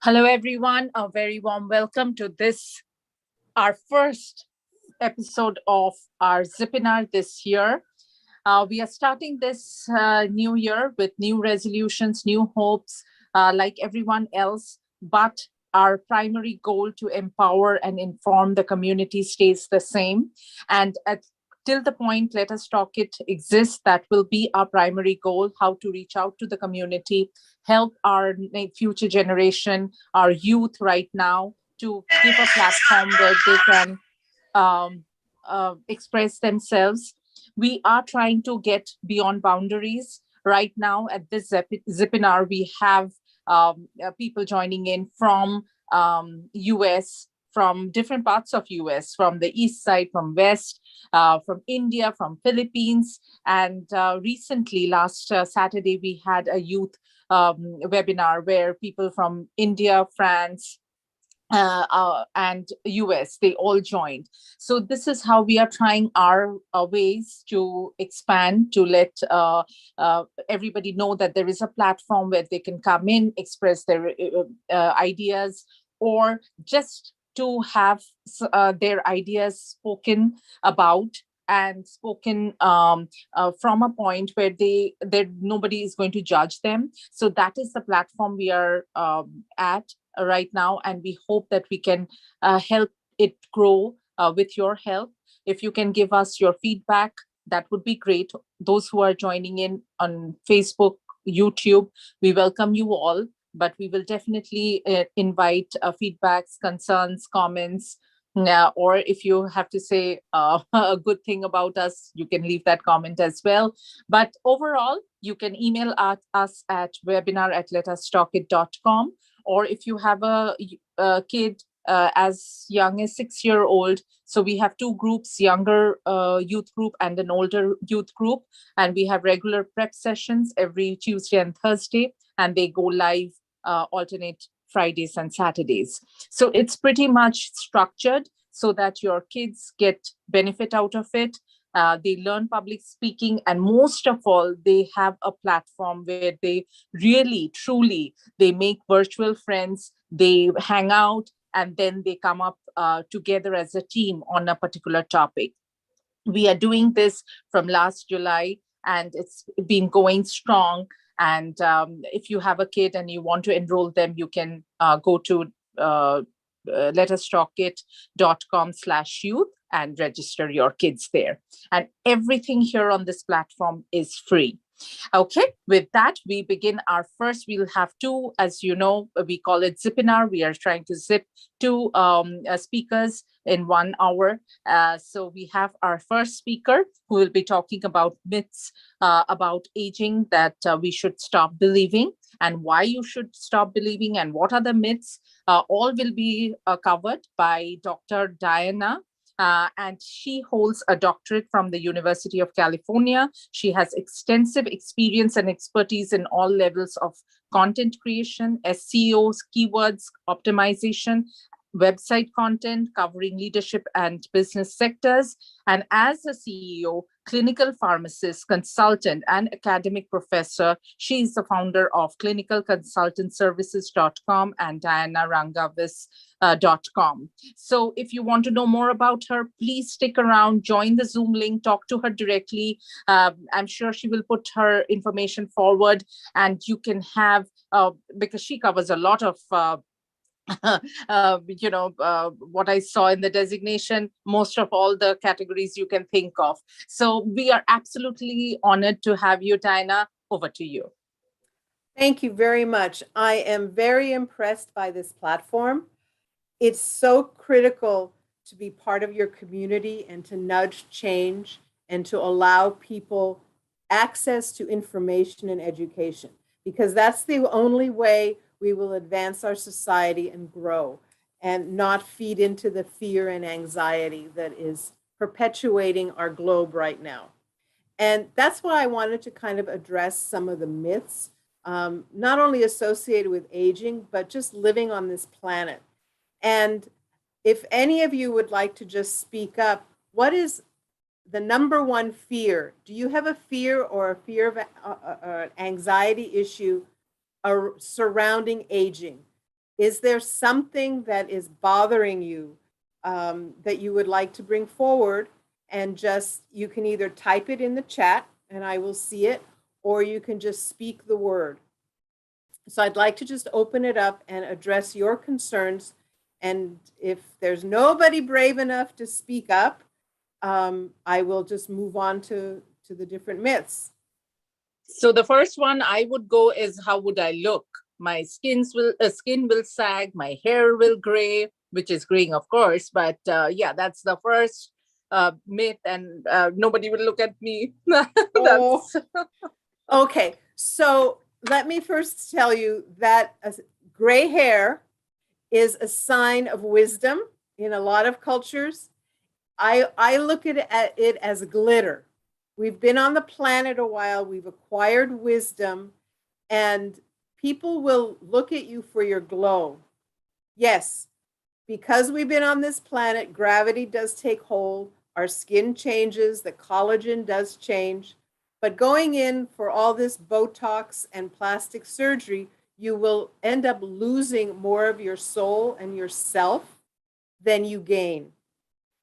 Hello, everyone. A very warm welcome to our first episode of our ZIPINAR this year. We are starting this new year with new resolutions, new hopes, like everyone else. But our primary goal to empower and inform the community stays the same. And till the point Let Us Talk It exists, that will be our primary goal: how to reach out to the community, help our future generation, our youth right now, to give a platform where they can um, express themselves. We are trying to get beyond boundaries. Right now, at this Zipinar, we have people joining in from US, from different parts of US, from the east side, from west, from India, from Philippines. And recently, last Saturday, we had a youth webinar where people from India, France, and US, they all joined. So this is how we are trying our ways to expand, to let everybody know that there is a platform where they can come in, express their ideas, or just to have their ideas spoken about and spoken from a point where nobody is going to judge them. So that is the platform we are at right now, and we hope that we can help it grow with your help. If you can give us your feedback, that would be great. Those who are joining in on Facebook, YouTube, we welcome you all, but we will definitely invite feedbacks, concerns, comments. Or if you have to say a good thing about us, you can leave that comment as well. But overall, you can email us at webinar@letustalkit.com. Or if you have a kid as young as 6 year old, so we have two groups: younger youth group and an older youth group, and we have regular prep sessions every Tuesday and Thursday, and they go live alternate Fridays and Saturdays. So it's pretty much structured so that your kids get benefit out of it. They learn public speaking, and most of all, they have a platform where they really, truly, they make virtual friends, they hang out, and then they come up together as a team on a particular topic. We are doing this from last July, and it's been going strong. And if you have a kid and you want to enroll them, you can go to letustalkit.com/youth and register your kids there. And everything here on this platform is free. Okay, with that, we begin our first. We'll have two, as you know, we call it Zipinar. We are trying to zip two speakers in 1 hour. So we have our first speaker who will be talking about myths about aging that we should stop believing, and why you should stop believing, and what are the myths. All will be covered by Dr. Diana, and she holds a doctorate from the University of California. She has extensive experience and expertise in all levels of content creation, SEO, keywords optimization, website content covering leadership and business sectors. And as a CEO, clinical pharmacist, consultant, and academic professor, she is the founder of clinicalconsultantservices.com and dianarangavis.com. So if you want to know more about her, please stick around, join the Zoom link, talk to her directly. I'm sure she will put her information forward, and you can have, because she covers a lot of what I saw in the designation, most of all the categories you can think of. So we are absolutely honored to have you, Diana. Over to you. Thank you very much. I am very impressed by this platform. It's so critical to be part of your community and to nudge change and to allow people access to information and education, because that's the only way we will advance our society and grow, and not feed into the fear and anxiety that is perpetuating our globe right now. And that's why I wanted to kind of address some of the myths, not only associated with aging, but just living on this planet. And if any of you would like to just speak up, what is the number one fear? Do you have a fear or a fear of an anxiety issue surrounding aging? Is there something that is bothering you that you would like to bring forward? And just, you can either type it in the chat and I will see it, or you can just speak the word. So I'd like to just open it up and address your concerns. And if there's nobody brave enough to speak up, I will just move on to the different myths. So the first one I would go is, how would I look? My skin will sag, my hair will gray, which is graying, of course. But yeah, that's the first myth, and nobody will look at me. Oh, That's okay. So let me first tell you that gray hair is a sign of wisdom in a lot of cultures. I look at it as glitter. We've been on the planet a while, we've acquired wisdom, and people will look at you for your glow. Yes, because we've been on this planet, gravity does take hold, our skin changes, the collagen does change. But going in for all this Botox and plastic surgery, you will end up losing more of your soul and yourself than you gain.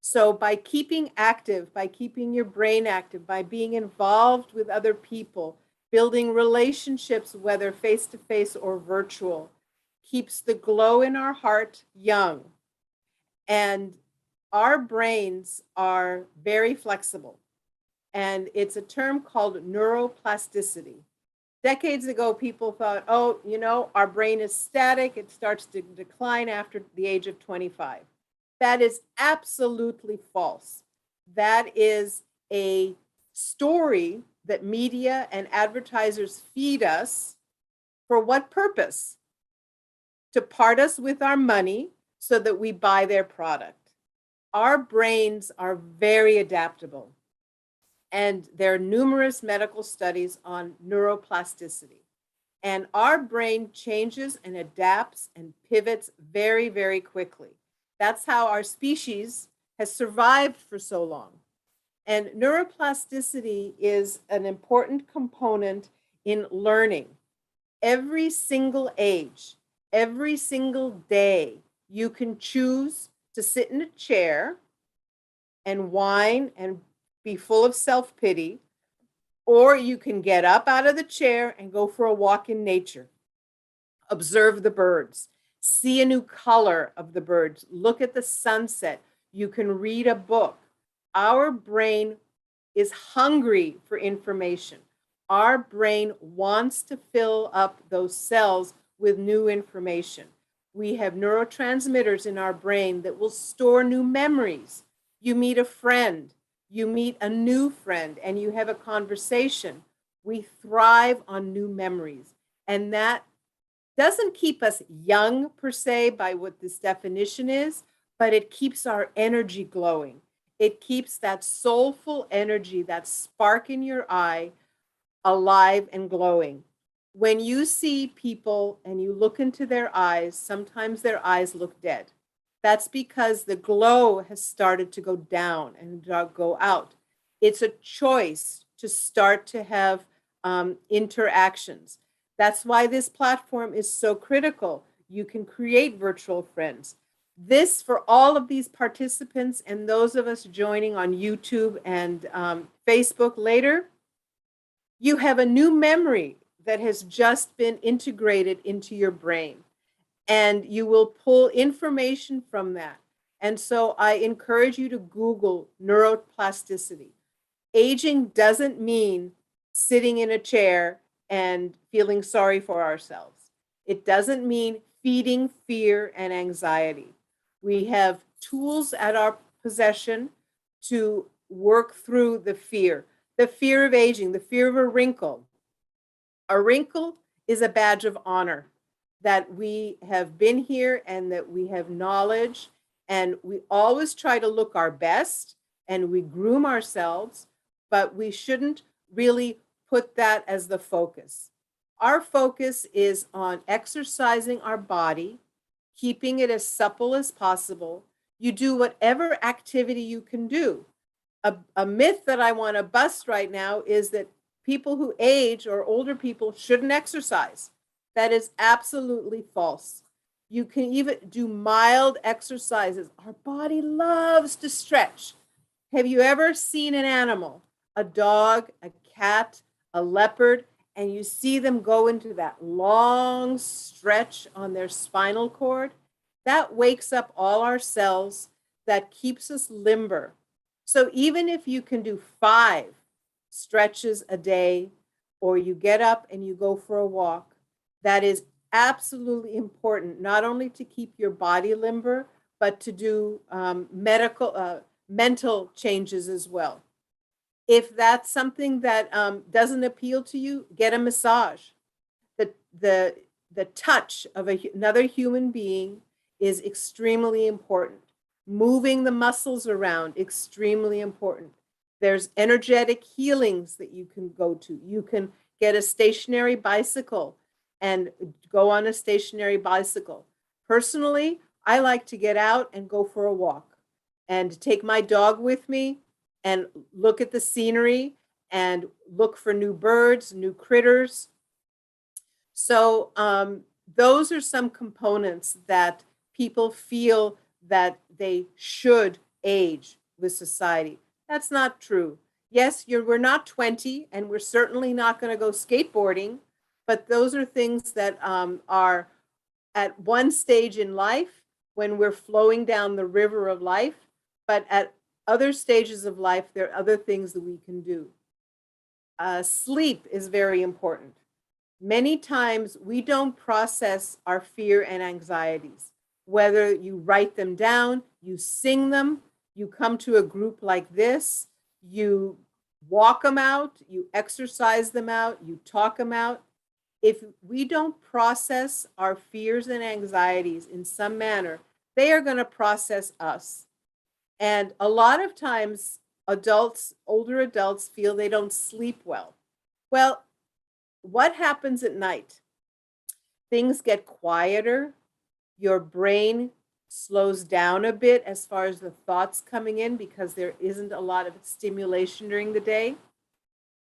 So by keeping active, by keeping your brain active, by being involved with other people, building relationships, whether face-to-face or virtual, keeps the glow in our heart young. And our brains are very flexible. And it's a term called neuroplasticity. Decades ago, people thought, oh, you know, our brain is static. It starts to decline after the age of 25. That is absolutely false. That is a story that media and advertisers feed us. For what purpose? To part us with our money so that we buy their product. Our brains are very adaptable. And there are numerous medical studies on neuroplasticity. And our brain changes and adapts and pivots very, very quickly. That's how our species has survived for so long. And neuroplasticity is an important component in learning. Every single age, every single day, you can choose to sit in a chair and whine and be full of self-pity, or you can get up out of the chair and go for a walk in nature. Observe the birds, see a new color of the birds, look at the sunset. You can read a book. Our brain is hungry for information. Our brain wants to fill up those cells with new information. We have neurotransmitters in our brain that will store new memories. You meet a friend, you meet a new friend, and you have a conversation. We thrive on new memories. And that doesn't keep us young per se by what this definition is, but it keeps our energy glowing. It keeps that soulful energy, that spark in your eye, alive and glowing. When you see people and you look into their eyes, sometimes their eyes look dead. That's because the glow has started to go down and go out. It's a choice to start to have interactions. That's why this platform is so critical. You can create virtual friends. This, for all of these participants and those of us joining on YouTube and Facebook later, you have a new memory that has just been integrated into your brain, and you will pull information from that. And so I encourage you to Google neuroplasticity. Aging doesn't mean sitting in a chair and feeling sorry for ourselves. It doesn't mean feeding fear and anxiety. We have tools at our possession to work through the fear of aging, the fear of a wrinkle. A wrinkle is a badge of honor that we have been here and that we have knowledge, and we always try to look our best and we groom ourselves, but we shouldn't really put that as the focus. Our focus is on exercising our body, keeping it as supple as possible. You do whatever activity you can do. A myth that I want to bust right now is that people who age or older people shouldn't exercise. That is absolutely false. You can even do mild exercises. Our body loves to stretch. Have you ever seen an animal, a dog, a cat, a leopard, and you see them go into that long stretch on their spinal cord? That wakes up all our cells, that keeps us limber. So even if you can do 5 stretches a day, or you get up and you go for a walk, that is absolutely important, not only to keep your body limber, but to do mental changes as well. If that's something that doesn't appeal to you, get a massage. The, the, the touch of another human being is extremely important. Moving the muscles around, extremely important. There's energetic healings that you can go to. You can get a stationary bicycle and go on a stationary bicycle. Personally, I like to get out and go for a walk and take my dog with me and look at the scenery and look for new birds, new critters. So those are some components that people feel that they should age with society. That's not true. Yes, we're not 20, and we're certainly not going to go skateboarding, but those are things that are at one stage in life when we're flowing down the river of life, but at other stages of life, there are other things that we can do. Sleep is very important. Many times we don't process our fear and anxieties. Whether you write them down, you sing them, you come to a group like this, you walk them out, you exercise them out, you talk them out. If we don't process our fears and anxieties in some manner, they are going to process us. And a lot of times adults, older adults, feel they don't sleep well. Well, what happens at night? Things get quieter. Your brain slows down a bit as far as the thoughts coming in because there isn't a lot of stimulation during the day.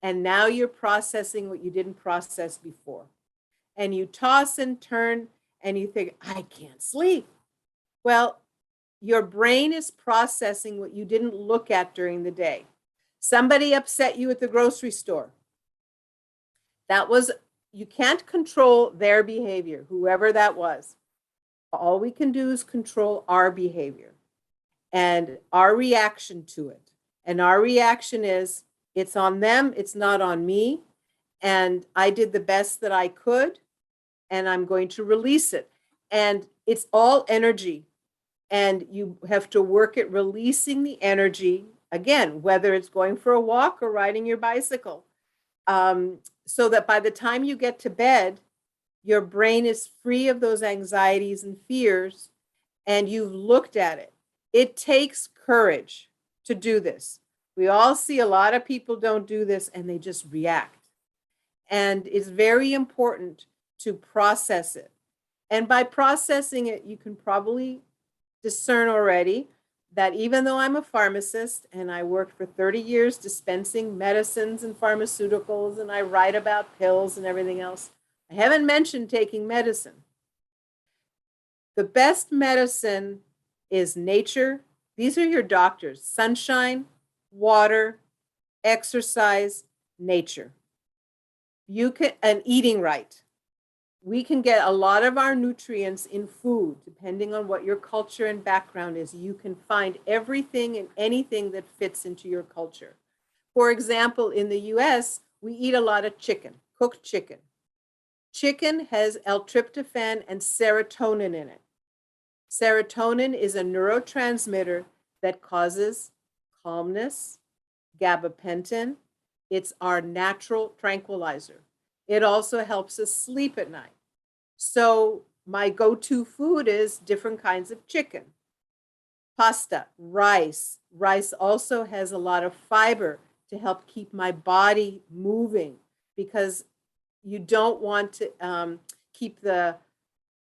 And now you're processing what you didn't process before. And you toss and turn and you think, I can't sleep. Well, your brain is processing what you didn't look at during the day. Somebody upset you at the grocery store. You can't control their behavior, whoever that was. All we can do is control our behavior and our reaction to it. And our reaction is, it's on them, it's not on me. And I did the best that I could, and I'm going to release it. And it's all energy. And you have to work at releasing the energy, again, whether it's going for a walk or riding your bicycle. So that by the time you get to bed, your brain is free of those anxieties and fears, and you've looked at it. It takes courage to do this. We all see a lot of people don't do this and they just react. And it's very important to process it. And by processing it, you can probably discern already that even though I'm a pharmacist and I worked for 30 years dispensing medicines and pharmaceuticals, and I write about pills and everything else, I haven't mentioned taking medicine. The best medicine is nature. These are your doctors: sunshine, water, exercise, nature. And eating right. We can get a lot of our nutrients in food, depending on what your culture and background is. You can find everything and anything that fits into your culture. For example, in the US, we eat a lot of chicken, cooked chicken. Chicken has L-tryptophan and serotonin in it. Serotonin is a neurotransmitter that causes calmness, gabapentin. It's our natural tranquilizer. It also helps us sleep at night. So my go-to food is different kinds of chicken. Pasta, rice. Rice also has a lot of fiber to help keep my body moving, because you don't want to keep the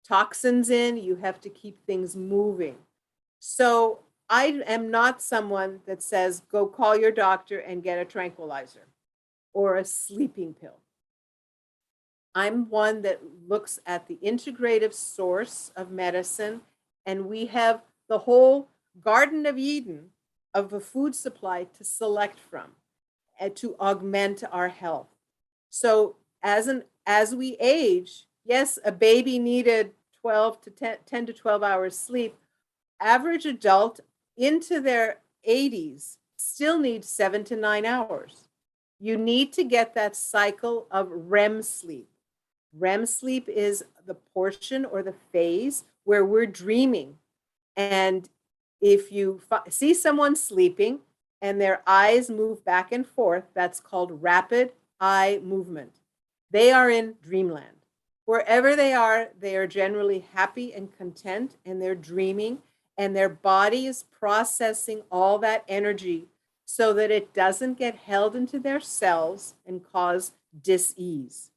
toxins in. You have to keep things moving. So I am not someone that says, go call your doctor and get a tranquilizer or a sleeping pill. I'm one that looks at the integrative source of medicine, and we have the whole Garden of Eden of a food supply to select from and to augment our health. So as we age, yes, a baby needed 12 to 10 to 12 hours sleep. Average adult into their 80s still needs 7 to 9 hours. You need to get that cycle of REM sleep. REM sleep is the portion or the phase where we're dreaming. And if you see someone sleeping and their eyes move back and forth, that's called rapid eye movement. They are in dreamland. Wherever they are generally happy and content, and they're dreaming, and their body is processing all that energy so that it doesn't get held into their cells and cause dis-ease.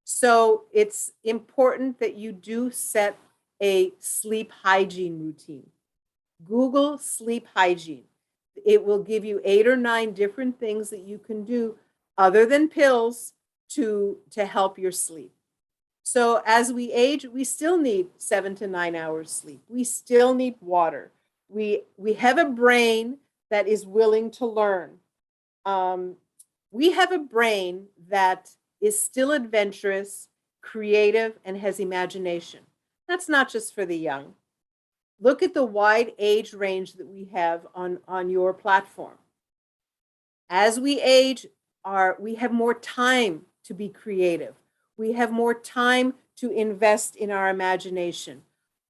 So it's important that you do set a sleep hygiene routine. Google sleep hygiene. It will give you 8 or 9 different things that you can do other than pills to help your sleep. So as we age, we still need 7 to 9 hours sleep. We still need water. We have a brain that is willing to learn. We have a brain that is still adventurous, creative, and has imagination. That's not just for the young. Look at the wide age range that we have on your platform. As we age, we have more time to be creative. We have more time to invest in our imagination.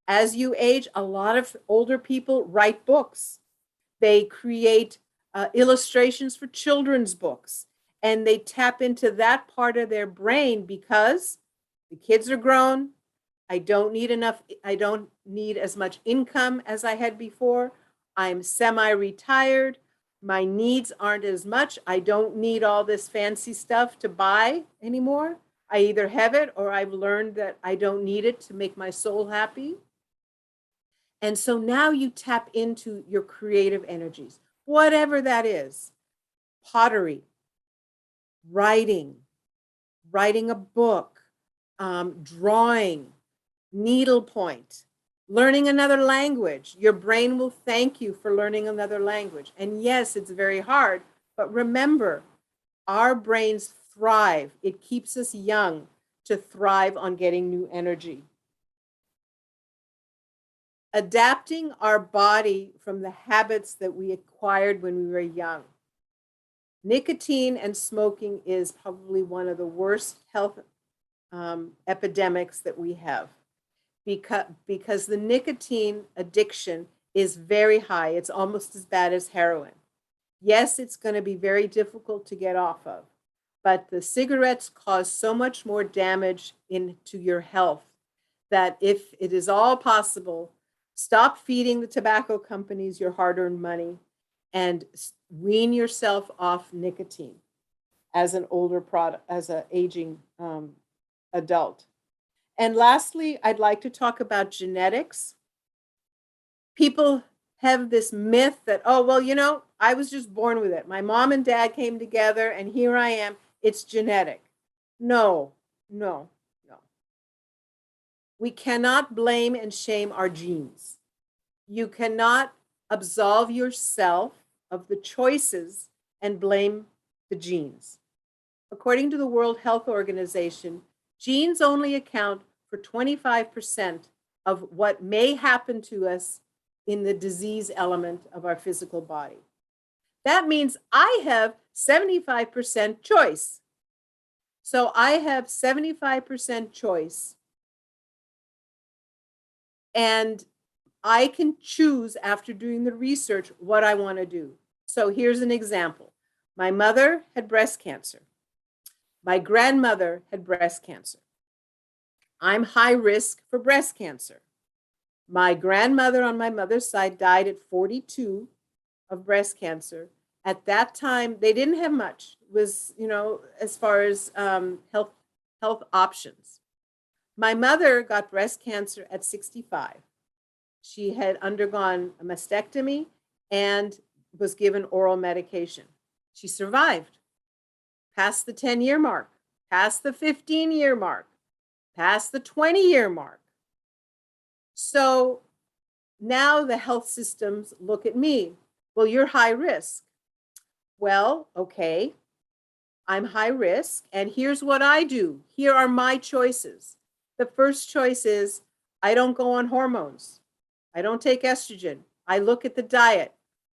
As you age, a lot of older people write books. They create illustrations for children's books, and they tap into that part of their brain because the kids are grown. I don't need as much income as I had before. I'm semi-retired. My needs aren't as much. I don't need all this fancy stuff to buy anymore. I either have it or I've learned that I don't need it to make my soul happy. And so now you tap into your creative energies, whatever that is. Pottery, writing a book, drawing, needlepoint, learning another language. Your brain will thank you for learning another language. And yes, it's very hard, but remember, our brains thrive. It keeps us young to thrive on getting new energy. Adapting our body from the habits that we acquired when we were young. Nicotine and smoking is probably one of the worst health epidemics that we have because the nicotine addiction is very high. It's almost as bad as heroin. Yes, it's going to be very difficult to get off of, but the cigarettes cause so much more damage into your health that if it is all possible, stop feeding the tobacco companies your hard-earned money and wean yourself off nicotine as an older product, as an aging adult. And lastly, I'd like to talk about genetics. People have this myth that, oh, well, I was just born with it. My mom and dad came together and here I am. It's genetic. No. We cannot blame and shame our genes. You cannot absolve yourself of the choices and blame the genes. According to the World Health Organization, genes only account for 25% of what may happen to us in the disease element of our physical body. That means I have 75% choice. So I have 75% choice. And I can choose after doing the research what I want to do. So here's an example. My mother had breast cancer. My grandmother had breast cancer. I'm high risk for breast cancer. My grandmother on my mother's side died at 42 of breast cancer. At that time, they didn't have much. It was, as far as health options. My mother got breast cancer at 65. She had undergone a mastectomy and was given oral medication. She survived past the 10-year mark. past the 15-year mark, past the 20-year mark. So now the health systems look at me. Well, you're high risk. Well, okay, I'm high risk, and here's what I do. Here are my choices. The first choice is I don't go on hormones. I don't take estrogen. I look at the diet.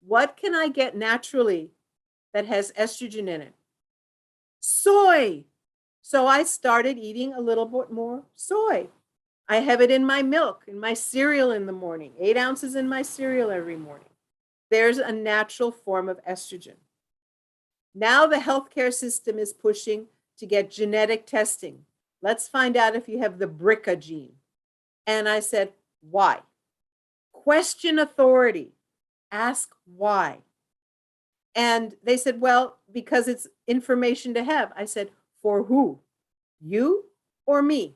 What can I get naturally that has estrogen in it? Soy. So I started eating a little bit more soy. I have it in my milk, in my cereal in the morning, 8 ounces in my cereal every morning. There's a natural form of estrogen. Now the healthcare system is pushing to get genetic testing. Let's find out if you have the BRCA gene. And I said, why? Question authority. Ask why. And they said, well, because it's information to have. I said, for who? You or me?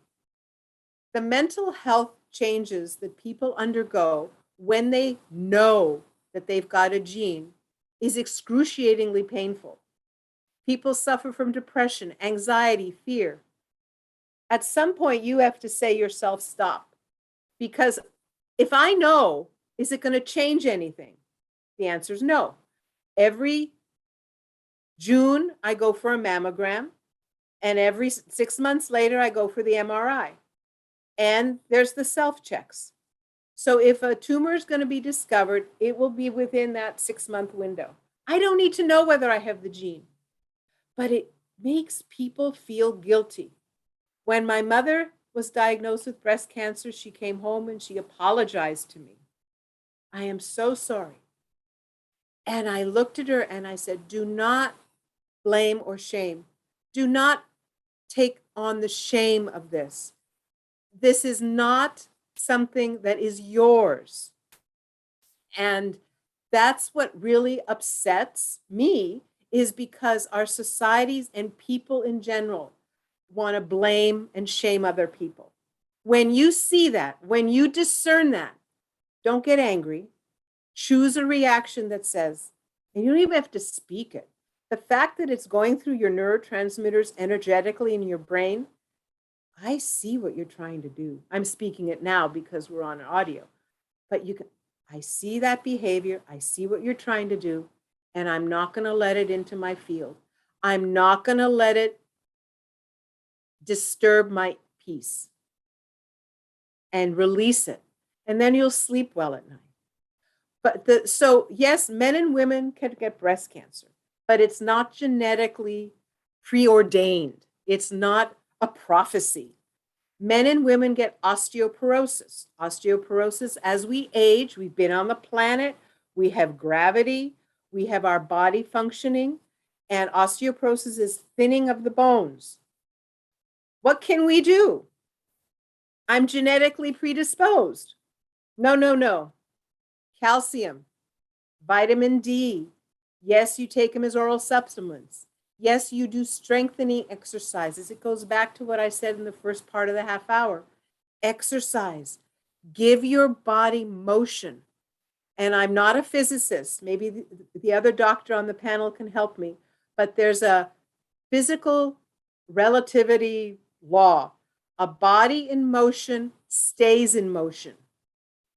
The mental health changes that people undergo when they know that they've got a gene is excruciatingly painful. People suffer from depression, anxiety, fear. At some point, you have to say yourself, stop. Because if I know, is it going to change anything? The answer is no. Every June, I go for a mammogram, and every 6 months later, I go for the MRI. And there's the self-checks. So if a tumor is going to be discovered, it will be within that 6-month window. I don't need to know whether I have the gene, but it makes people feel guilty. When my mother was diagnosed with breast cancer, she came home and she apologized to me. I am so sorry. And I looked at her and I said, do not blame or shame. Do not take on the shame of this. This is not something that is yours. And that's what really upsets me, is because our societies and people in general want to blame and shame other people. When you see that, when you discern that, don't get angry. Choose a reaction that says, and you don't even have to speak it. The fact that it's going through your neurotransmitters energetically in your brain, I see what you're trying to do. I'm speaking it now because we're on audio, but I see that behavior. I see what you're trying to do, and I'm not going to let it into my field. I'm not going to let it disturb my peace, and release it. And then you'll sleep well at night. But so yes, men and women can get breast cancer, but it's not genetically preordained. It's not a prophecy. Men and women get osteoporosis. Osteoporosis, as we age, we've been on the planet, we have gravity, we have our body functioning, and osteoporosis is thinning of the bones. What can we do? I'm genetically predisposed. No, no, no. Calcium, vitamin D. Yes, you take them as oral supplements. Yes, you do strengthening exercises. It goes back to what I said in the first part of the half hour. Exercise. Give your body motion. And I'm not a physicist. Maybe the other doctor on the panel can help me. But there's a physical relativity law. A body in motion stays in motion.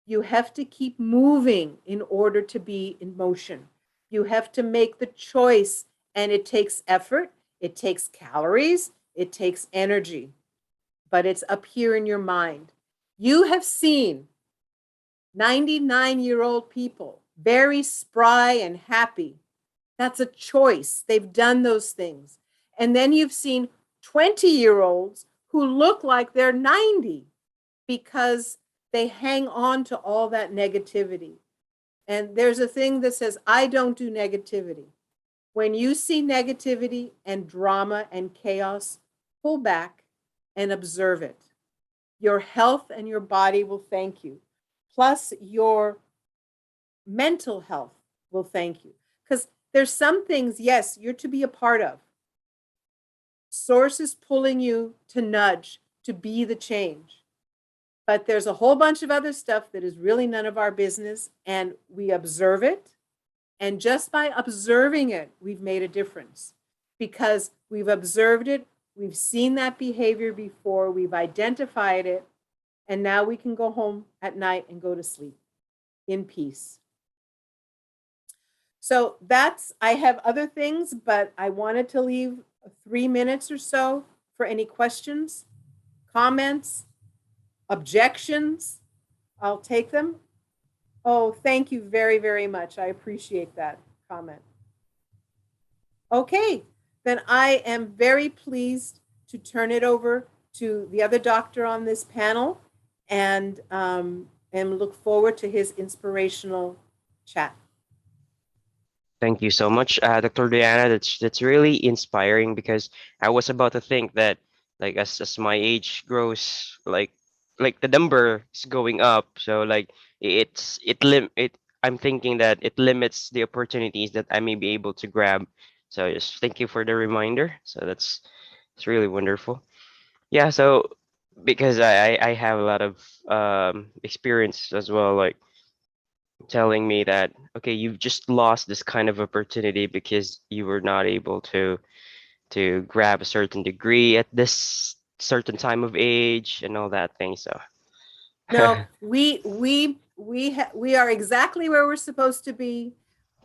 You have to keep moving in order to be in motion. You have to make the choice, and it takes effort, it takes calories, it takes energy, but it's up here in your mind. You have seen 99-year-old people, very spry and happy. That's a choice. They've done those things. And then you've seen 20-year-olds who look like they're 90 because they hang on to all that negativity. And there's a thing that says, I don't do negativity. When you see negativity and drama and chaos, pull back and observe it. Your health and your body will thank you. Plus, your mental health will thank you. Because there's some things, yes, you're to be a part of. Source is pulling you to nudge, to be the change. But there's a whole bunch of other stuff that is really none of our business, and we observe it. And just by observing it, we've made a difference, because we've observed it, We've seen that behavior before. We've identified it. And now we can go home at night and go to sleep in peace. So I have other things, but I wanted to leave 3 minutes or so for any questions, comments, objections. I'll take them. Oh, thank you very, very much. I appreciate that comment. Okay, then I am very pleased to turn it over to the other doctor on this panel and look forward to his inspirational chat. Thank you so much, Dr. Diana. That's really inspiring because I was about to think that like as my age grows, like the number is going up. So like it I'm thinking that it limits the opportunities that I may be able to grab. So just thank you for the reminder. So it's really wonderful. Yeah. So because I have a lot of experience as well, like telling me that okay, you've just lost this kind of opportunity because you were not able to grab a certain degree at this certain time of age and all that thing. So No, we are exactly where we're supposed to be,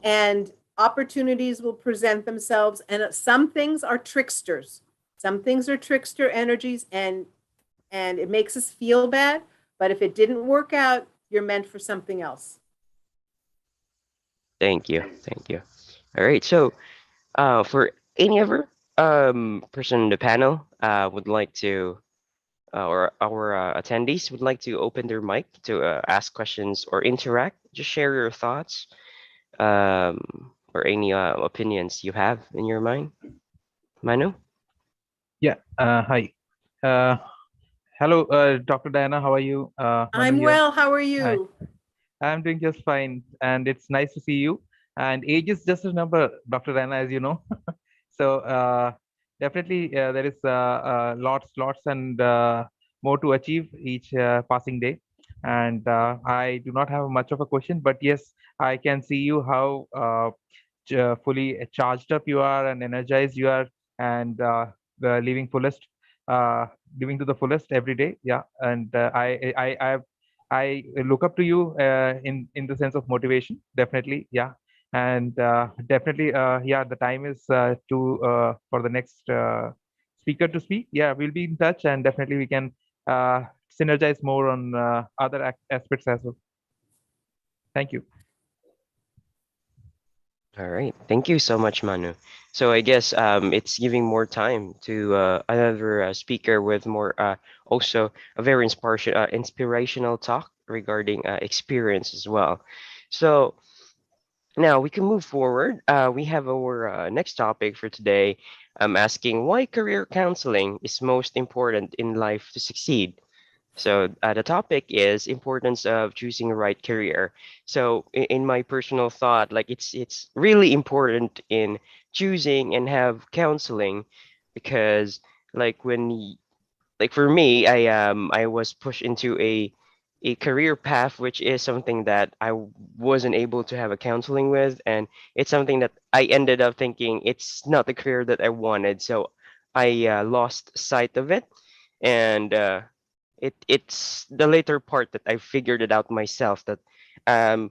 and opportunities will present themselves. And some things are tricksters. Some things are trickster energies, and it makes us feel bad. But if it didn't work out, you're meant for something else. thank you, thank you. All right, so for any other person in the panel would like to or our attendees would like to open their mic to ask questions or interact, just share your thoughts or any opinions you have in your mind. Manu? Yeah. Hi. Uh, Hello, Dr. Diana. How are you? Manu I'm here. well. How are Hi. you? I'm doing just fine, and it's nice to see you. And age is just a number, Dr. Diana, as you know. So definitely there is lots, and more to achieve each passing day. And I do not have much of a question, but yes, I can see you how fully charged up you are and energized you are, and living fullest, uh, living to the fullest every day. Yeah, and I look up to you in the sense of motivation. Definitely, yeah, and definitely, yeah. The time is to for the next speaker to speak. Yeah, we'll be in touch, and definitely we can synergize more on other aspects as well. Thank you. All right. Thank you so much, Manu. So I guess it's giving more time to another speaker with more also a very inspirational talk regarding experience as well. So now we can move forward. We have our next topic for today. I'm asking why career counseling is most important in life to succeed. So the topic is importance of choosing a right career. So in my personal thought, like it's really important in choosing and have counseling because like like for me, I was pushed into a career path which is something that wasn't able to have a counseling with, and it's something that I ended up thinking it's not the career that I wanted. So I lost sight of it, and it's the later part that I figured it out myself that um,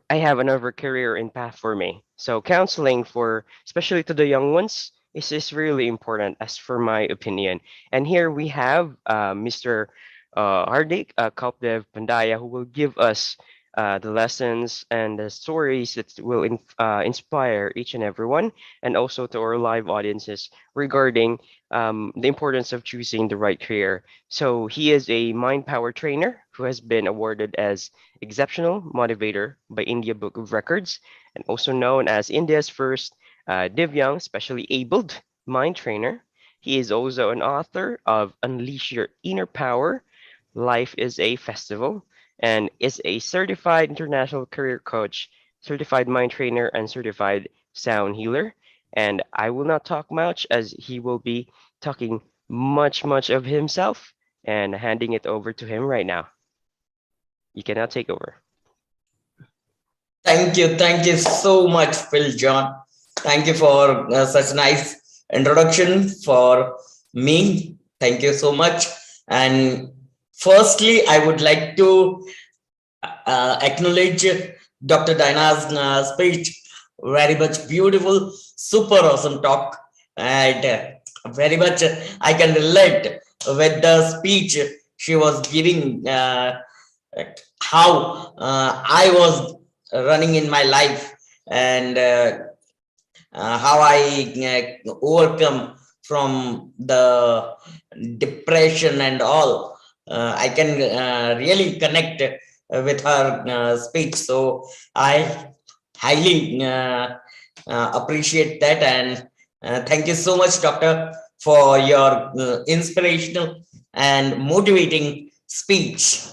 I have another career in path for me. So counseling for especially to the young ones is really important as for my opinion. And here we have Mr. Hardik Kalpdev Pandaya who will give us the lessons and the stories that will inspire each and everyone and also to our live audiences regarding the importance of choosing the right career. So he is a mind power trainer who has been awarded as Exceptional Motivator by India Book of Records, and also known as India's first Divyang specially abled mind trainer. He is also an author of Unleash Your Inner Power, Life is a Festival, and is a certified international career coach, certified mind trainer, and certified sound healer. And I will not talk much as he will be talking much of himself and handing it over to him right now. You can now take over. Thank you so much, Phil John. Thank you for such nice introduction for me. Thank you so much. And firstly, I would like to acknowledge Dr. Diana's speech. Very much beautiful, super awesome talk, and very much I can relate with the speech she was giving. How I was running in my life, and how I overcome from the depression and all. I can really connect with her speech. So I highly appreciate that. And thank you so much, Doctor, for your inspirational and motivating speech.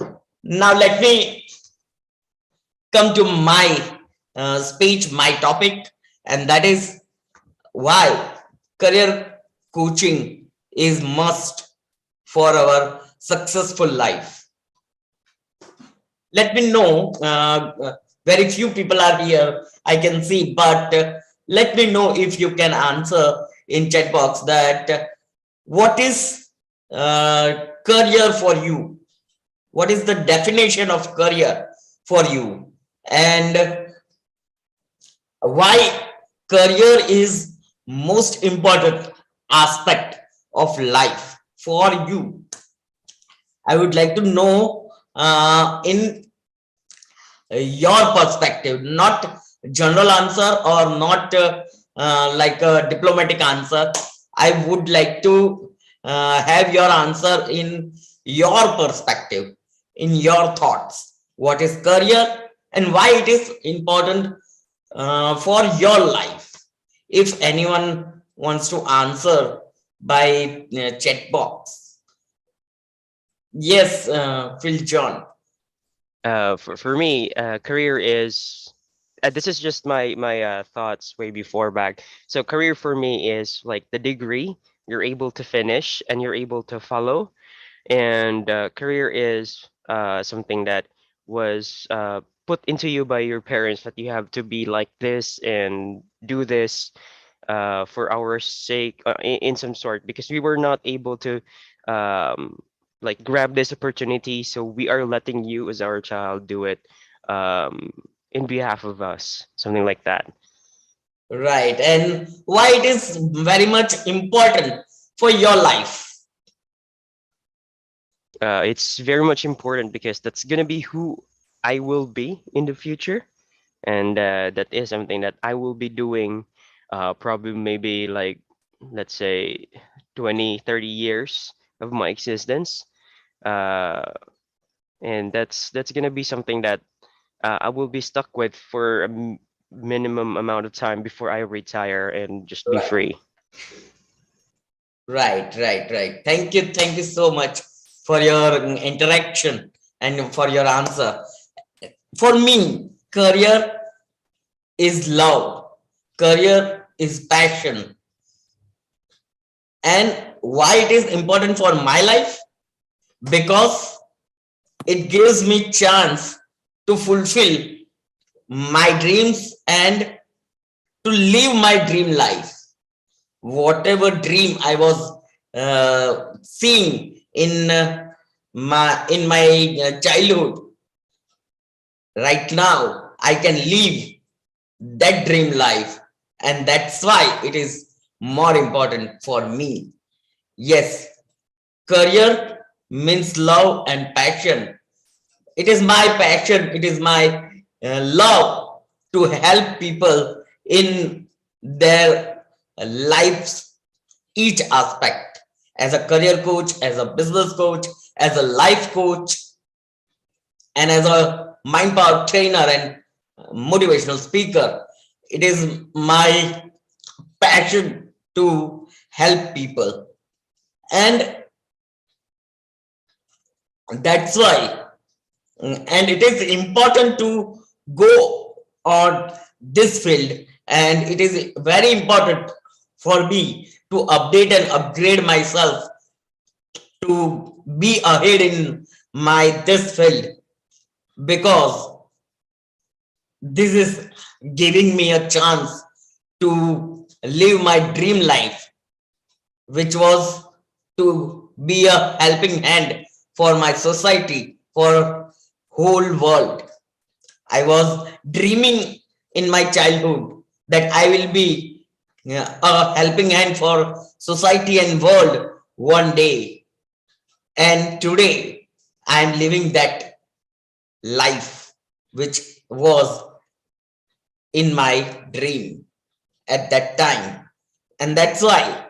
Now, let me come to my speech, my topic, and that is why career coaching is must for our successful life. Let me know, very few people are here, I can see, but let me know if you can answer in chat box that what is career for you? What is the definition of career for you? And why career is most important aspect of life for you? I would like to know in your perspective, not general answer or not like a diplomatic answer. I would like to have your answer in your perspective, in your thoughts. What is career and why it is important for your life? If anyone wants to answer by chat box. Yes, Phil John. For me, career is this is just my thoughts way before back. So career for me is like the degree you're able to finish and you're able to follow, and career is something that was put into you by your parents that you have to be like this and do this for our sake in some sort because we were not able to um, like grab this opportunity, so we are letting you as our child do it um, in behalf of us, something like that. Right. And why it is very much important for your life? It's very much important because that's gonna be who I will be in the future, and that is something that I will be doing probably maybe like let's say 20, 30 years of my existence. Uh, and that's gonna be something that I will be stuck with for a minimum amount of time before I retire and just be Right. free. Right. Thank you so much for your interaction and for your answer. For me, career is love, career is passion. And why it is important for my life? Because it gives me chance to fulfill my dreams and to live my dream life. Whatever dream I was seeing in my childhood, right now I can live that dream life, and that's why it is more important for me. Yes, career means love and passion. It is my passion, it is my love to help people in their lives, each aspect, as a career coach, as a business coach, as a life coach, and as a mind power trainer and motivational speaker. It is my passion to help people, and that's why and it is important to go on this field, and it is very important for me to update and upgrade myself to be ahead in my this field, because this is giving me a chance to live my dream life which was to be a helping hand for my society, for whole world. I was dreaming in my childhood that I will be a helping hand for society and world one day. And today I am living that life which was in my dream at that time. And that's why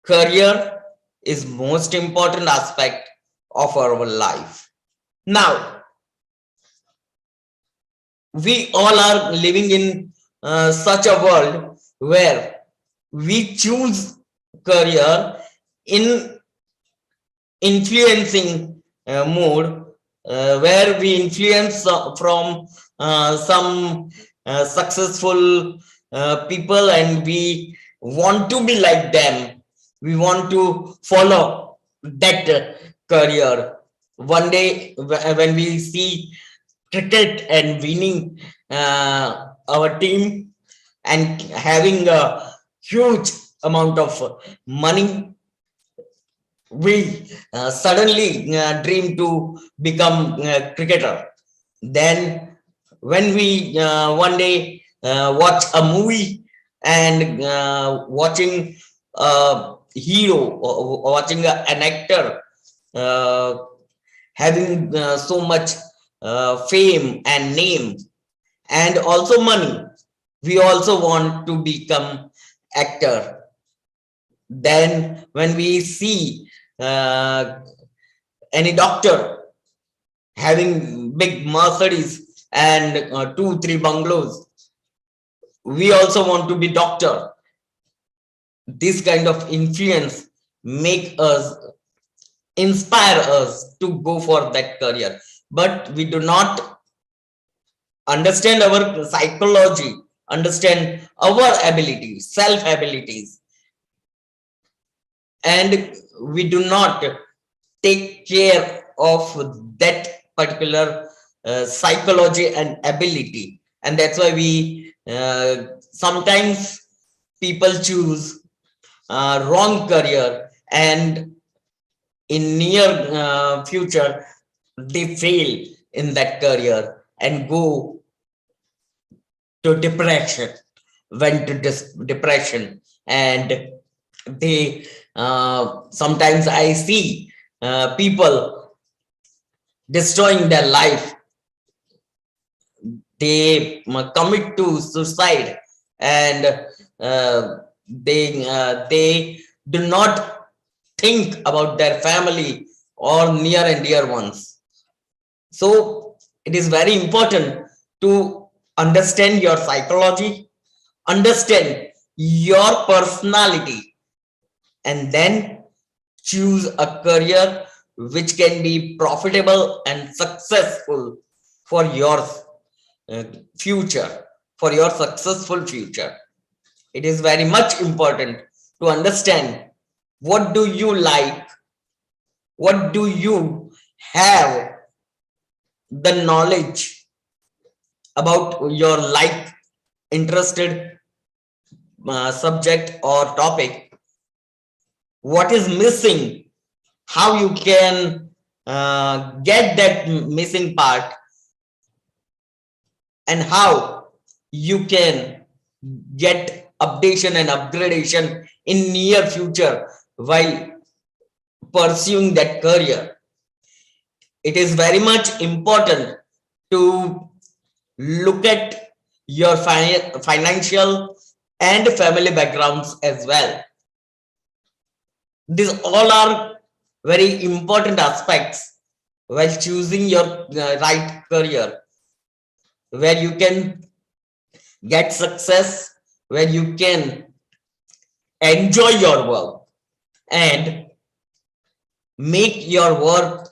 career is most important aspect of our life. Now, we all are living in such a world where we choose career in influencing mode, where we influence from some successful people, and we want to be like them. We want to follow that career. One day when we see cricket and winning our team and having a huge amount of money, we suddenly dream to become a cricketer. Then when we one day watch a movie and watching a hero or watching an actor uh, having so much fame and name and also money, we also want to become actor. Then when we see uh, any doctor having big Mercedes and 2-3 bungalows, we also want to be doctor. This kind of influence make us, inspire us to go for that career, but we do not understand our psychology, understand our abilities, self abilities, and we do not take care of that particular psychology and ability. And that's why we sometimes people choose wrong career, and in near future they fail in that career and go to depression, went to depression. And they sometimes I see people destroying their life. They commit to suicide, and they do not think about their family or near and dear ones. So it is very important to understand your psychology, understand your personality, and then choose a career which can be profitable and successful for your future, for your successful future. It is very much important to understand what do you like, what do you have the knowledge about your like interested subject or topic, what is missing, how you can get that missing part, and how you can get updation and upgradation in near future while pursuing that career. It is very much important to look at your financial and family backgrounds as well. These all are very important aspects while choosing your right career, where you can get success, where you can enjoy your work and make your work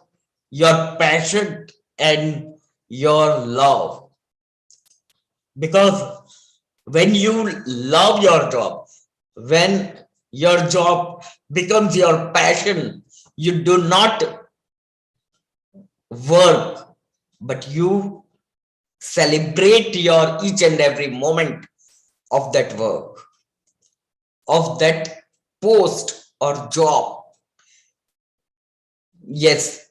your passion and your love. Because when you love your job, when your job becomes your passion, you do not work, but you celebrate your each and every moment of that work, of that post or job. Yes,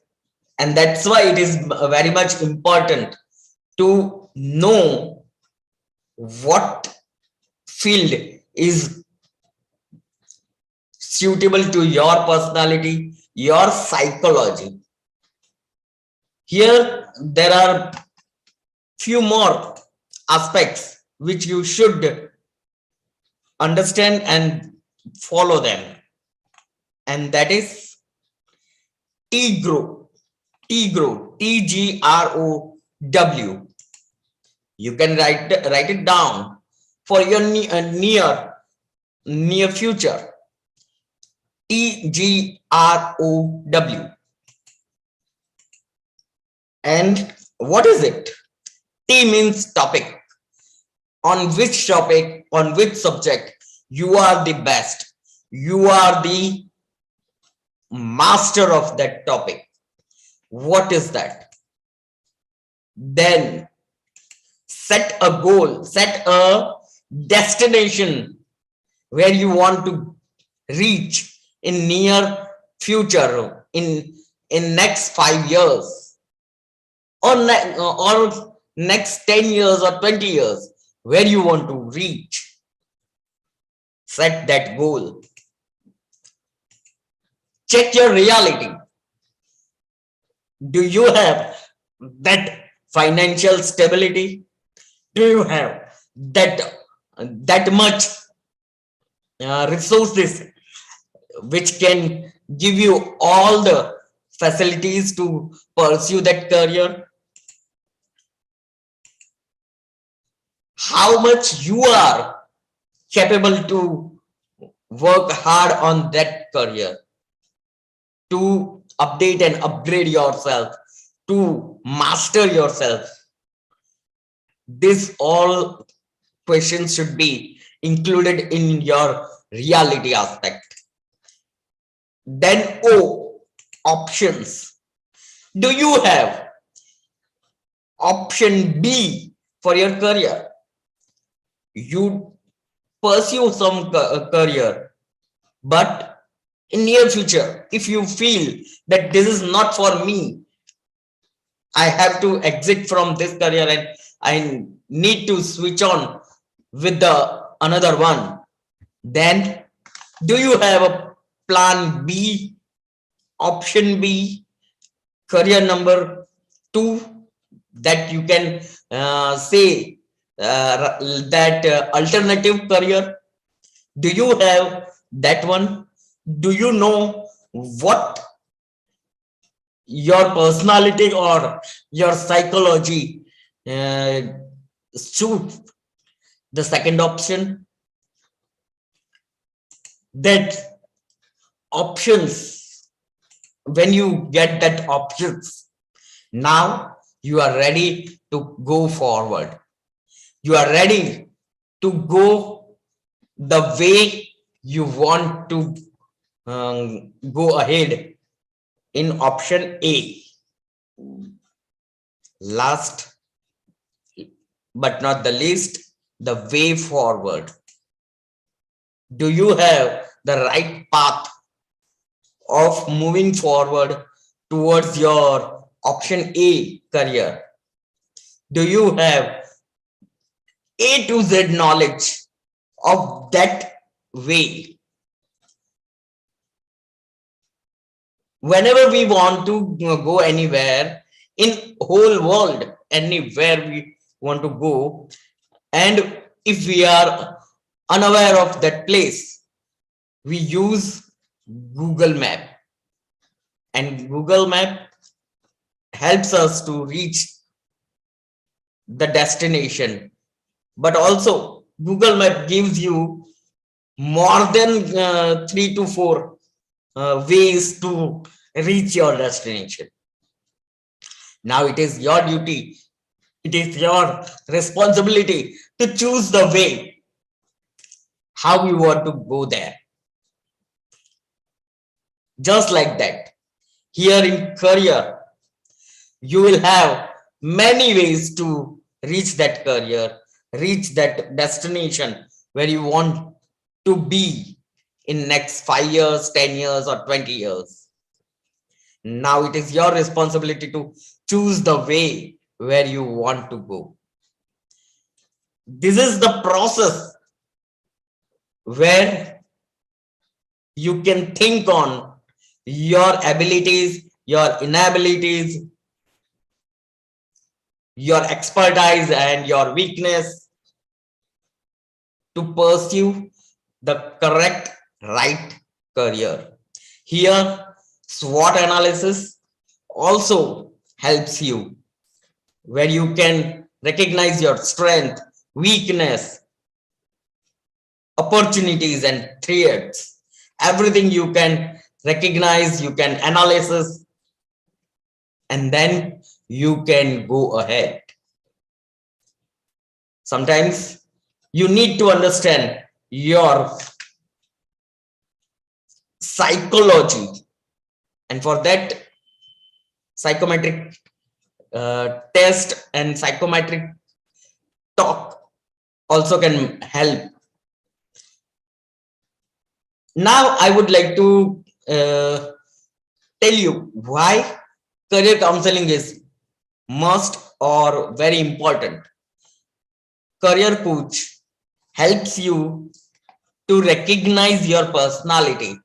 and that's why it is very much important to know what field is suitable to your personality, your psychology. Here, there are few more aspects which you should understand and follow them. And that is T-grow, T-grow, T-G-R-O-W. You can write it down for your near future. T-G-R-O-W. And what is it? T means topic. On which topic, on which subject you are the best. You are the master of that topic. What is that? Then set a goal, set a destination where you want to reach in near future, in next 5 years, or next 10 years or 20 years, where you want to reach. Set that goal. Check your reality. Do you have that financial stability? Do you have that much resources which can give you all the facilities to pursue that career? How much you are capable to work hard on that career, to update and upgrade yourself, to master yourself. This all questions should be included in your reality aspect. Then O, options. Do you have option B for your career? You pursue some career, but in near future, if you feel that this is not for me, I have to exit from this career and I need to switch on with the another one, then do you have a plan B, option B, career number 2 that you can say that alternative career? Do you have that one? Do you know what your personality or your psychology suit the second option? That options, when you get that options, now you are ready to go forward. You are ready to go the way you want to go ahead in option A. Last but not the least, the way forward. Do you have the right path of moving forward towards your option A career? Do you have A to Z knowledge of that way? Whenever we want to go anywhere in whole world, anywhere we want to go, and if we are unaware of that place, we use Google Map, and Google Map helps us to reach the destination. But also Google Map gives you more than 3 to 4 ways to reach your destination. Now it is your duty, it is your responsibility to choose the way how you want to go there. Just like that, here in career, you will have many ways to reach that career, reach that destination where you want to be in next 5 years, 10 years, or 20 years. Now it is your responsibility to choose the way where you want to go. This is the process where you can think on your abilities, your inabilities, your expertise, and your weakness to pursue the correct right career. Here, SWOT analysis also helps you, where you can recognize your strength, weakness, opportunities, and threats. Everything you can recognize, you can analyze, and then you can go ahead. Sometimes you need to understand your psychology, and for that, psychometric test and psychometric talk also can help. Now I would like to tell you why career counseling is must or very important. Career coach helps you to recognize your personality.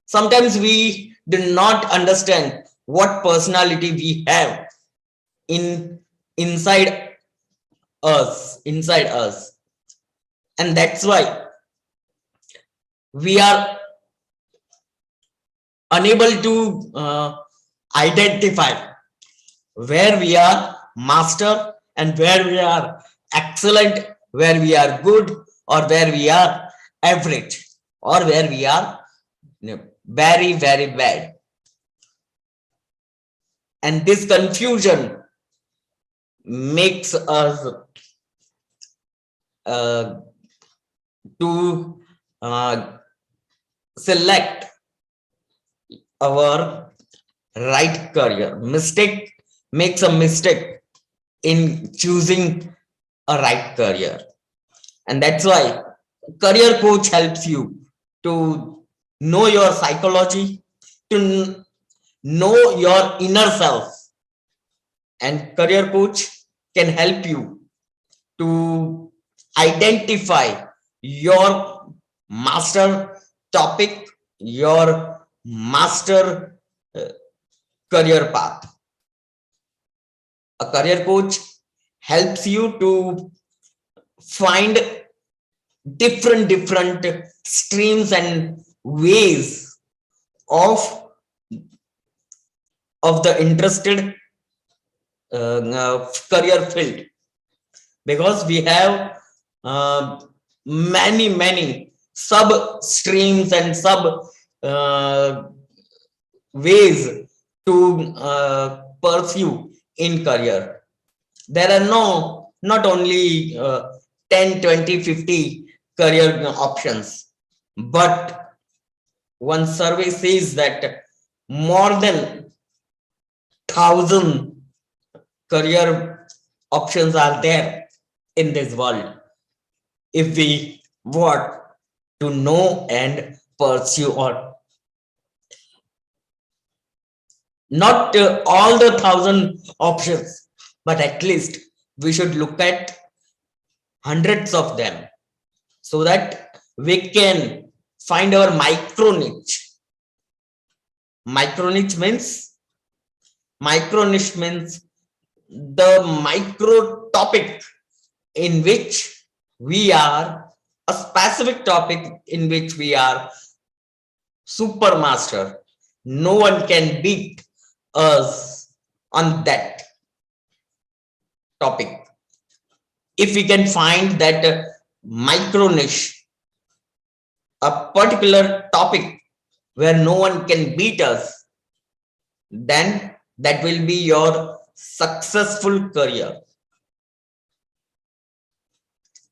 Sometimes we do not understand what personality we have inside us, and that's why we are unable to identify where we are master and where we are excellent, where we are good, or where we are average, or where we are very, very bad. And this confusion makes us to select our right career. Mistake makes a mistake in choosing a right career. And that's why career coach helps you to know your psychology, to know your inner self. And career coach can help you to identify your master topic, your master career path. A career coach helps you to find different streams and ways of the interested career field, because we have many sub streams and sub ways to pursue in career. There are not only 10, 20, 50 career options, but one survey says that more than 1,000 career options are there in this world, if we want to know and pursue. Or not all the 1,000 options, but at least we should look at hundreds of them, so that we can find our micro niche. Micro niche means the micro topic in which we are, a specific topic in which we are super master. No one can beat us on that topic. If we can find that micro niche, a particular topic where no one can beat us, then that will be your successful career.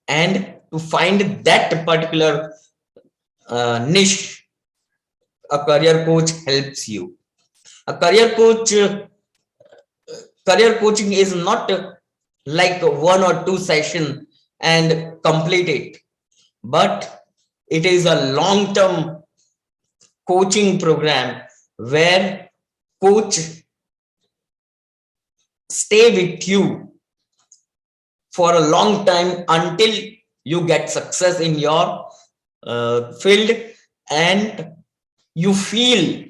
And to find that particular niche, a career coach helps you. A career coaching is not like 1 or 2 sessions and complete it, but It is a long-term coaching program where coach stay with you for a long time until you get success in your field and you feel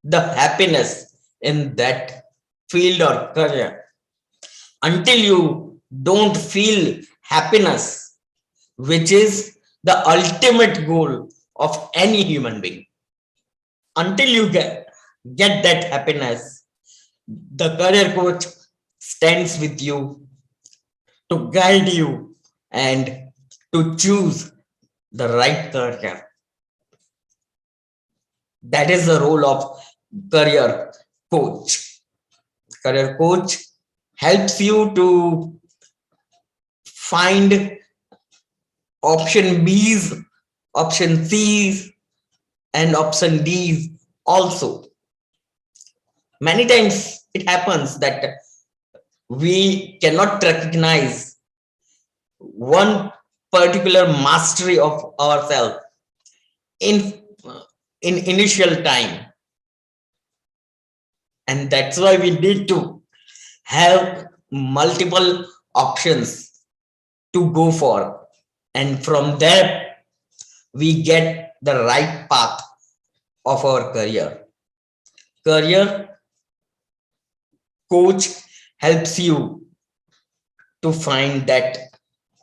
the happiness in that field or career. Until you don't feel happiness, which is the ultimate goal of any human being, until you get that happiness, the career coach stands with you to guide you and to choose the right career. That is the role of career coach. Career coach helps you to find option B's, option C's, and option D's also. Many times it happens that we cannot recognize one particular mastery of ourselves in initial time, and that's why we need to have multiple options to go for, and from there we get the right path of our career. Career coach helps you to find that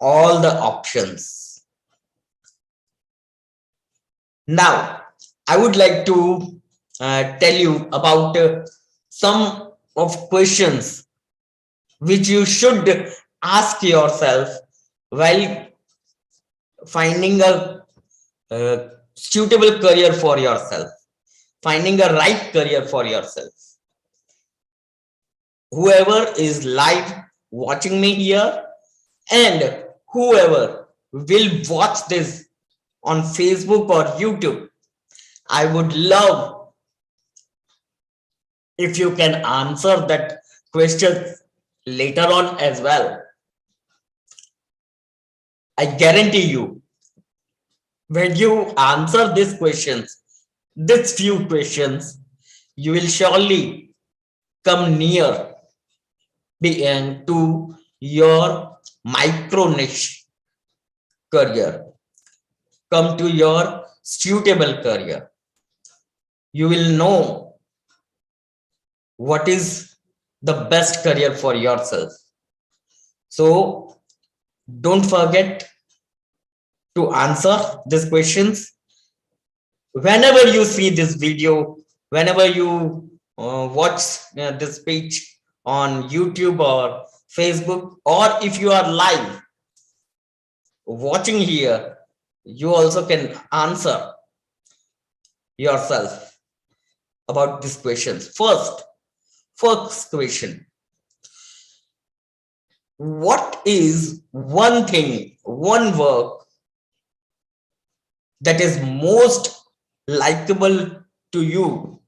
all the options. Now I would like to tell you about some of questions which you should ask yourself while finding a suitable career for yourself, finding a right career for yourself. Whoever is live watching me here and whoever will watch this on Facebook or YouTube, I would love if you can answer that question later on as well. I guarantee you, when you answer these questions, these few questions, you will surely come near to your micro niche career, come to your suitable career. You will know what is the best career for yourself. So don't forget to answer these questions. Whenever you see this video, whenever you watch this page on YouTube or Facebook, or if you are live watching here, you also can answer yourself about these questions. First question: what is one thing, one work that is most likable to you,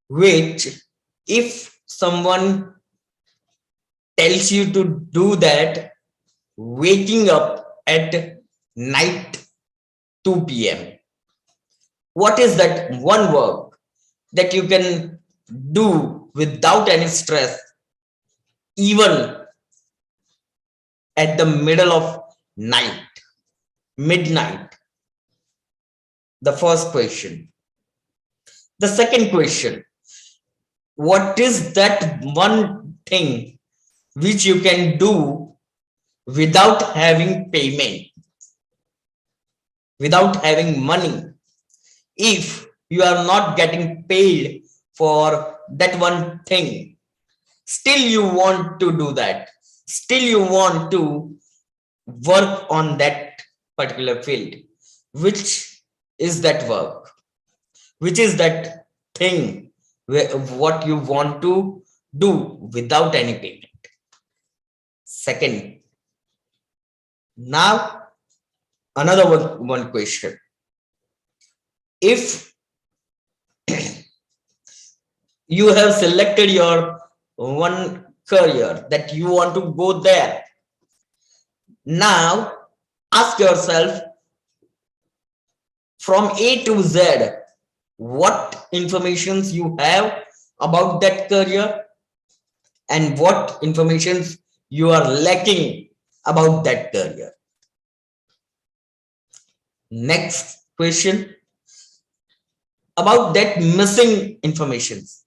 which if someone tells you to do that waking up at night 2 p.m., what is that one work that you can do without any stress, even at the middle of night, midnight? The first question. The second question: what is that one thing which you can do without having payment, without having money? If you are not getting paid for that one thing, still you want to do that, still you want to work on that particular field. Which is that work? Which is that thing what you want to do without any payment? Second. Now another one question: if you have selected your one career that you want to go there, now Ask yourself from A to Z what informations you have about that career and what informations you are lacking about that career. Next question about that missing informations.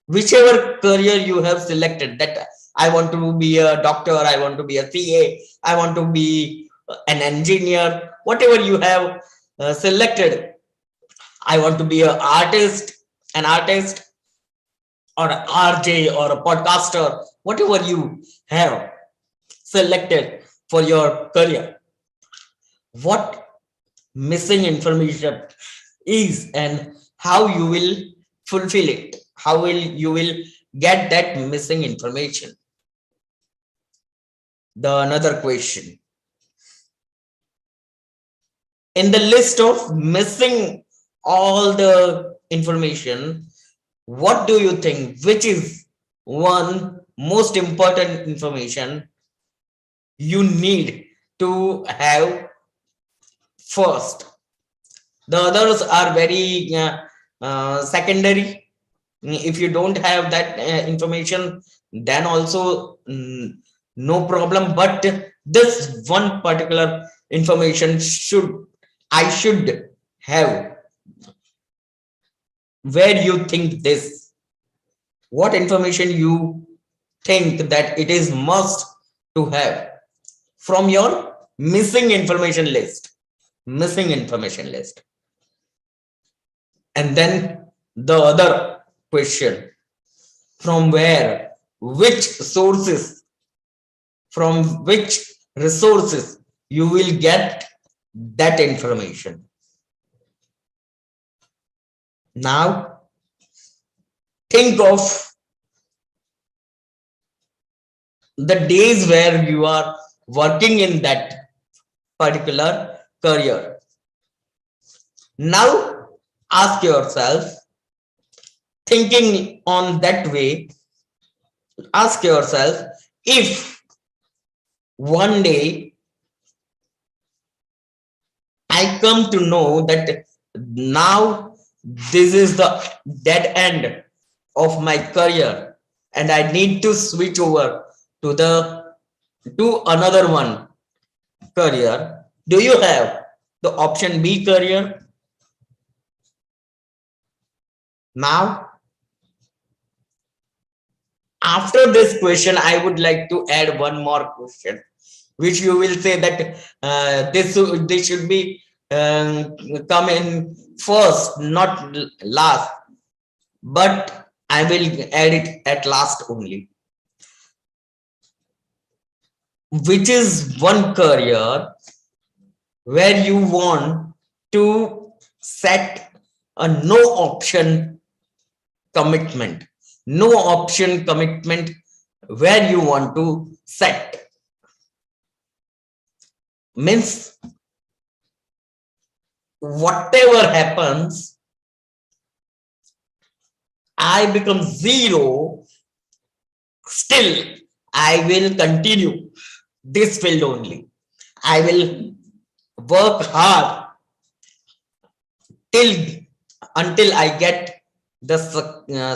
Whichever career you have selected, that I want to be a doctor, I want to be a CA, I want to be an engineer, whatever you have selected, I want to be an artist or an RJ or a podcaster, whatever you have selected for your career. What missing information is and how you will fulfill it, how will you will get that missing information. The another question, in the list of missing all the information, what do you think, which is one most important information you need to have first? The others are very secondary. If you don't have that information, then also no problem, but this one particular information I should have. Where you think this, what information you think that it is must to have from your missing information list, and then the other question, from where, which sources, from which resources you will get that information. Now think of the days where you are working in that particular career. Now ask yourself, thinking on that way, ask yourself, if one day I come to know that now this is the dead end of my career and I need to switch over to another one career, do you have the option B career? Now, after this question, I would like to add one more question, which you will say that this should be come in first, not last, but I will add it at last only. Which is one career where you want to set a no option commitment, where you want to set, means whatever happens, I become zero, still I will continue this field only. I will work hard until I get the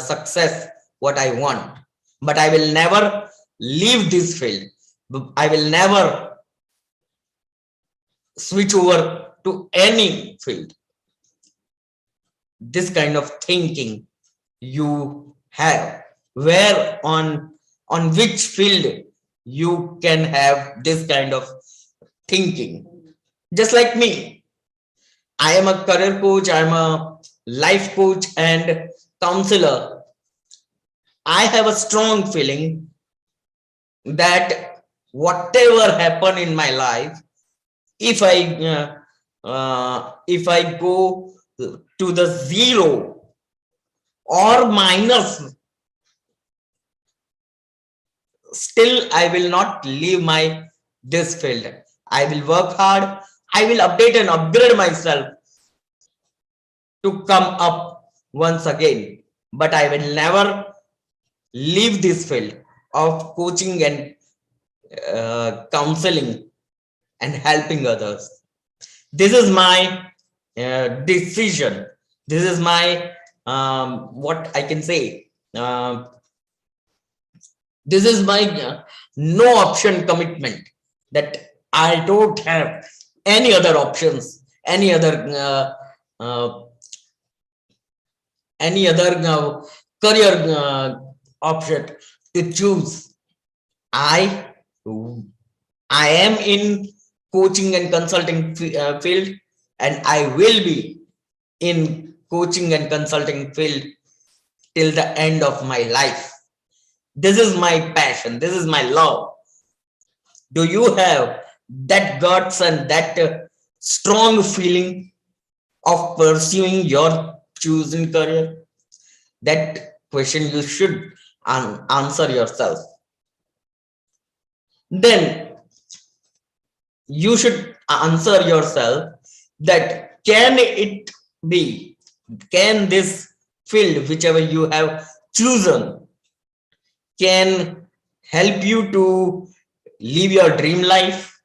success what I want, but I will never leave this field. I will never switch over to any field. This kind of thinking you have, where on which field you can have this kind of thinking. Just like me, I am a career coach, I am a life coach and counselor. I have a strong feeling that whatever happen in my life, if I go to the zero or minus, still I will not leave this field. I will work hard. I will update and upgrade myself to come up once again, but I will never leave this field of coaching and counseling and helping others. This is my decision. This is my what I can say. This is my no option commitment, that I don't have any other options, uh, any other career option to choose. I I am in coaching and consulting field, and I will be in coaching and consulting field till the end of my life. This is my passion. This is my love. Do you have that guts and that strong feeling of pursuing your chosen career? That question you should answer yourself. Then you should answer yourself that can this field, whichever you have chosen, can help you to live your dream life,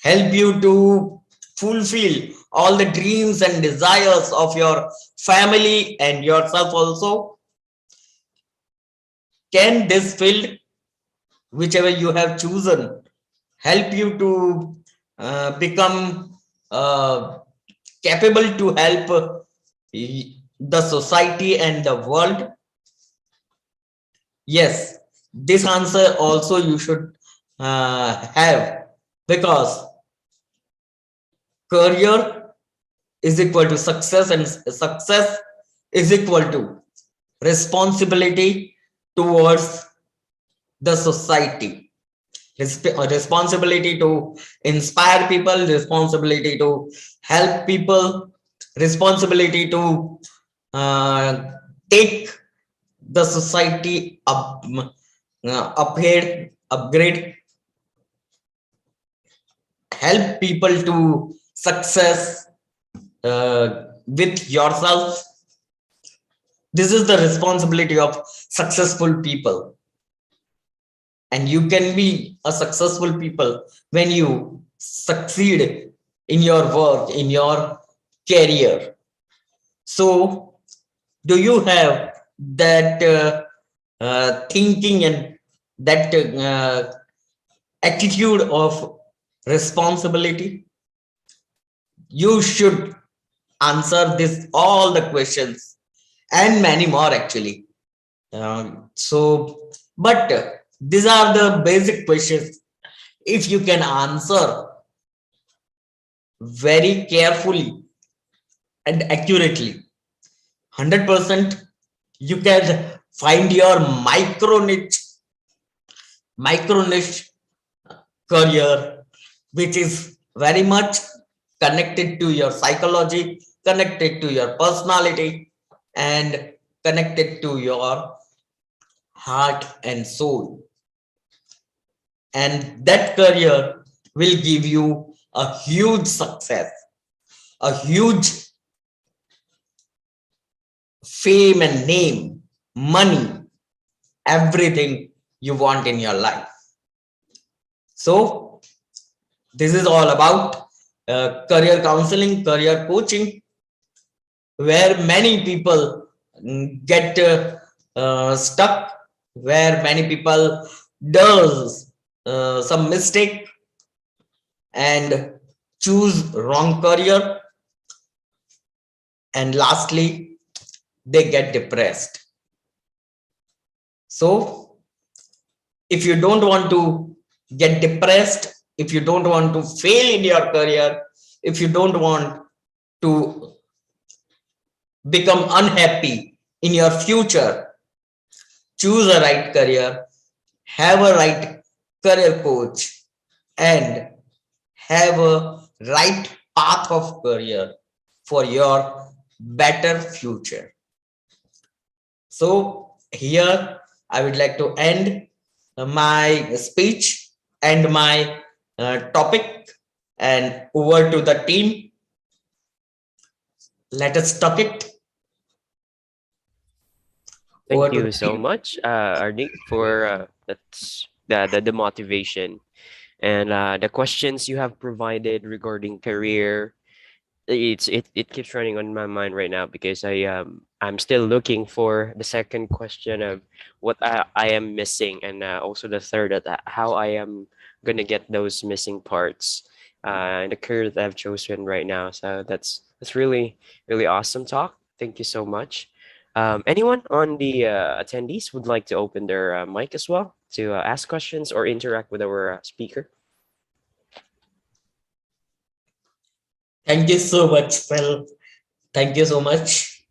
help you to fulfill all the dreams and desires of your family and yourself also? Can this field, whichever you have chosen, help you to become capable to help the society and the world? Yes, this answer also you should have, because career is equal to success, and success is equal to responsibility towards the society. Responsibility to inspire people, responsibility to help people, responsibility to take the society upgrade, help people to success with yourself. This is the responsibility of successful people. And you can be a successful people when you succeed in your work, in your career. So do you have that thinking and that attitude of responsibility? You should answer this all the questions and many more actually. But these are the basic questions. If you can answer very carefully and accurately, 100%, you can find your micro niche career, which is very much connected to your psychology, connected to your personality, and connected to your heart and soul. And that career will give you a huge success, a huge fame and name, money, everything you want in your life. So this is all about career counseling, career coaching, where many people get stuck, where many people does some mistake and choose wrong career, and lastly they get depressed. So if you don't want to get depressed, if you don't want to fail in your career, if you don't want to become unhappy in your future, choose a right career, have a right career coach, and have a right path of career for your better future. So here I would like to end my speech and my topic, and over to the team. Let us talk it. Over Thank to you the so team. much, Arnie, for the motivation. And the questions you have provided regarding career, it keeps running on my mind right now because I'm still looking for the second question of what I am missing, and also the third that how I am gonna get those missing parts in the career that I've chosen right now. So that's really awesome talk. Thank you so much. Anyone on the attendees would like to open their mic as well to ask questions or interact with our speaker? Thank you so much, Phil. Thank you so much.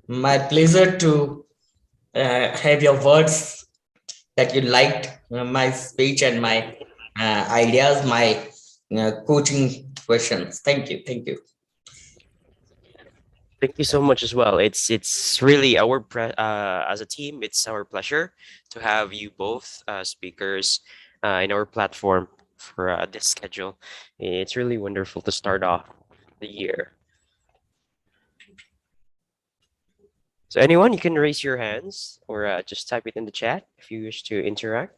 My pleasure to have your words that you liked my speech and my ideas, my coaching questions. Thank you. Thank you. Thank you so much as well. It's really as a team, it's our pleasure to have you both speakers in our platform for this schedule. It's really wonderful to start off the year. So anyone, you can raise your hands or just type it in the chat if you wish to interact.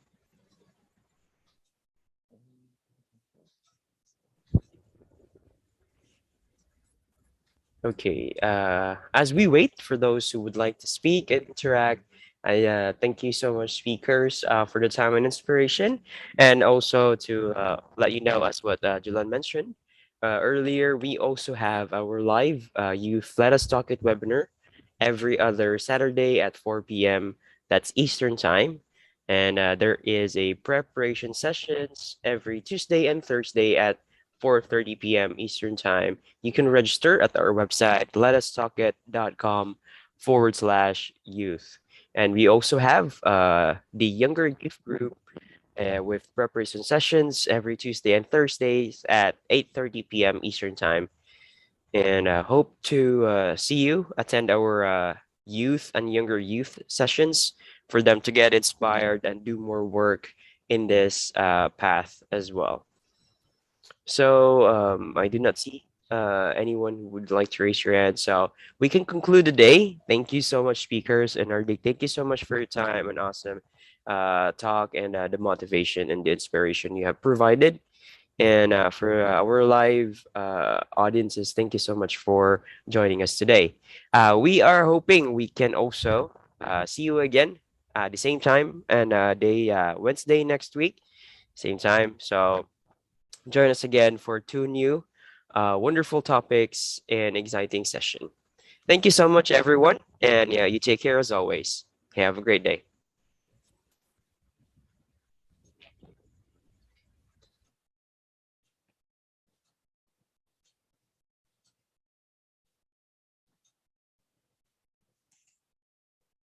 Okay, as we wait for those who would like to speak and interact, I thank you so much, speakers, for the time and inspiration, and also to let you know, as what Julan mentioned earlier, we also have our live Youth Let Us Talk It webinar every other Saturday at 4 p.m. That's Eastern Time. And there is a preparation sessions every Tuesday and Thursday at 4:30 p.m. Eastern Time. You can register at our website, letustalkit.com/youth. And we also have the younger youth group with preparation sessions every Tuesday and Thursdays at 8:30 p.m. Eastern Time. And hope to see you attend our youth and younger youth sessions for them to get inspired and do more work in this path as well. So I do not see anyone who would like to raise your hand. So we can conclude the day. Thank you so much, speakers and Ardik. Thank you so much for your time and awesome talk and the motivation and the inspiration you have provided. And for our live audiences, thank you so much for joining us today. We are hoping we can also see you again the same time and day Wednesday next week, same time. So join us again for two new wonderful topics and exciting session. Thank you so much, everyone. And yeah, you take care as always. Have a great day.